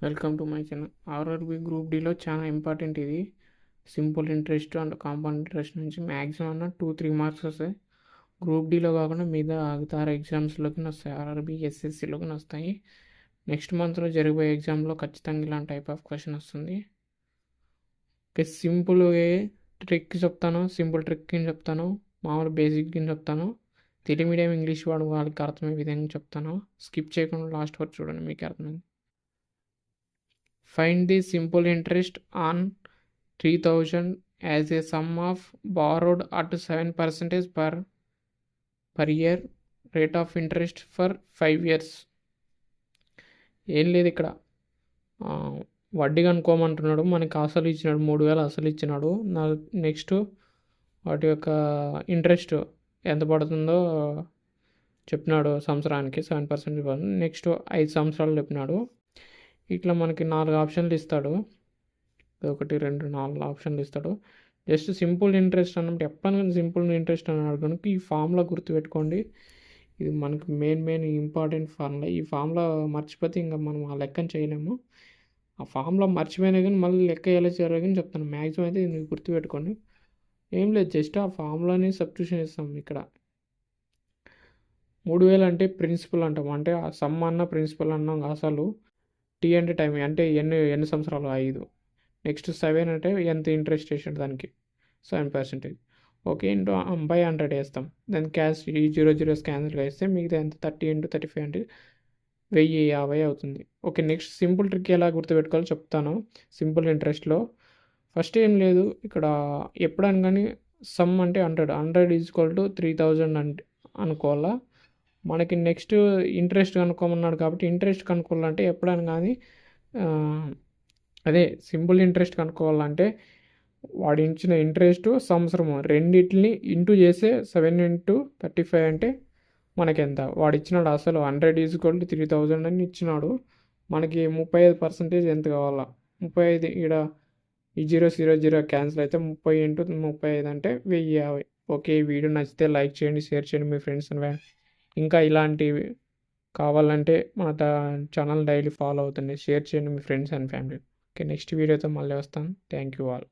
Welcome to my channel. RRB group డీలో చాలా important ఇది. Simple interest and compound interest నుంచి మ్యాక్సిమం 2-3 మార్క్స్ వస్తాయి. గ్రూప్ డీలో కాకుండా మీద ఆగుతారు ఎగ్జామ్స్లోకి వస్తాయి. ఆర్ఆర్బి ఎస్ఎస్సిలోకి వస్తాయి. నెక్స్ట్ మంత్లో జరిగే ఎగ్జామ్లో ఖచ్చితంగా ఇలాంటి టైప్ ఆఫ్ క్వశ్చన్ వస్తుంది. ఓకే, సింపుల్ ట్రిక్ చెప్తాను, సింపుల్ ట్రిక్ అని చెప్తాను, మామూలు బేసిక్ అని చెప్తాను, తెలుగు మీడియం ఇంగ్లీష్ వాడు వాళ్ళకి అర్థమయ్యే విధంగా చెప్తాను. స్కిప్ చేయకుండా లాస్ట్ వరకు చూడండి, మీకు అర్థమైంది. Find the simple interest on 3,000 as a sum of borrowed at 7% per year rate of interest for 5 years. ఏం లేదు, ఇక్కడ వడ్డీ కనుక్కోమంటున్నాడు. మనకి అసలు ఇచ్చినాడు, 3,000 అసలు ఇచ్చినాడు. నెక్స్ట్ వాటి యొక్క ఇంట్రెస్ట్ ఎంత పడుతుందో చెప్పినాడు. సంవత్సరానికి 7%. నెక్స్ట్ 5 సంవత్సరాలు చెప్పినాడు. ఇట్లా మనకి 4 ఆప్షన్లు ఇస్తాడు. 1, 2, 4 ఆప్షన్లు ఇస్తాడు. జస్ట్ సింపుల్ ఇంట్రెస్ట్ అన్నప్పుడు ఎప్పుడైనా సింపుల్ ఇంట్రెస్ట్ అని కనుక ఈ ఫార్ములా గుర్తుపెట్టుకోండి. ఇది మనకి మెయిన్ ఇంపార్టెంట్ ఫార్ములా. ఈ ఫార్ములా మర్చిపోతే ఇంకా మనం ఆ లెక్కను చేయలేము. ఆ ఫార్ములా మర్చిపోయినా కానీ మళ్ళీ లెక్క ఎలా చేయాలో కానీ చెప్తాను. మ్యాక్సిమం అయితే ఇది గుర్తుపెట్టుకోండి. ఏం లేదు, జస్ట్ ఆ ఫార్ములాని సబ్స్టిట్యూషన్ ఇస్తాం. ఇక్కడ 3,000 అంటే ప్రిన్సిపల్ అంటాం. అంటే ఆ సమ్ అన్న ప్రిన్సిపల్ అన్నాం. అసలు టీ అంటే టైం, అంటే ఎన్ని సంవత్సరాలు 5. నెక్స్ట్ 7 అంటే ఎంత ఇంట్రెస్ట్ వేసాడు దానికి 7%. ఓకే, ఇంటూ బై 100 వేస్తాం. దాని క్యాష్ ఈ 0 క్యాన్సిల్గా వేస్తే మిగతా ఎంత 30 × 35 అంటే 1,050 అవుతుంది. ఓకే, నెక్స్ట్ సింపుల్ ట్రిక్ ఎలా గుర్తుపెట్టుకోవాలో చెప్తాను. సింపుల్ ఇంట్రెస్ట్లో ఫస్ట్ ఏం లేదు, ఇక్కడ ఎప్పుడైనా కానీ సమ్ అంటే 100 = 3,000 అంటే అనుకోవాలా. మనకి నెక్స్ట్ ఇంట్రెస్ట్ కనుక్కోమన్నాడు కాబట్టి ఇంట్రెస్ట్ కనుక్కోవాలంటే ఎప్పుడైనా కానీ అదే సింపుల్ ఇంట్రెస్ట్ కనుక్కోవాలంటే వాడు ఇచ్చిన ఇంట్రెస్ట్ సంవత్సరము రెండింటిని ఇంటూ చేస్తే 7 × 35 అంటే మనకి ఎంత వాడు ఇచ్చినాడు. అసలు 100 = 3,000 అని ఇచ్చినాడు. మనకి 35% ఎంత కావాలా? 35. ఇక్కడ ఈ 0 క్యాన్సిల్ అయితే 30 × 35 అంటే 1,050. ఓకే, ఈ వీడియో నచ్చితే లైక్ చేయండి, షేర్ చేయండి మీ ఫ్రెండ్స్ అండ్ ఇంకా ఇలాంటివి కావాలంటే మన ఛానల్ డైలీ ఫాలో అవుతుంది. షేర్ చేయండి మీ friends and family. Okay, next వీడియోతో మళ్ళీ వస్తాను. Thank you all.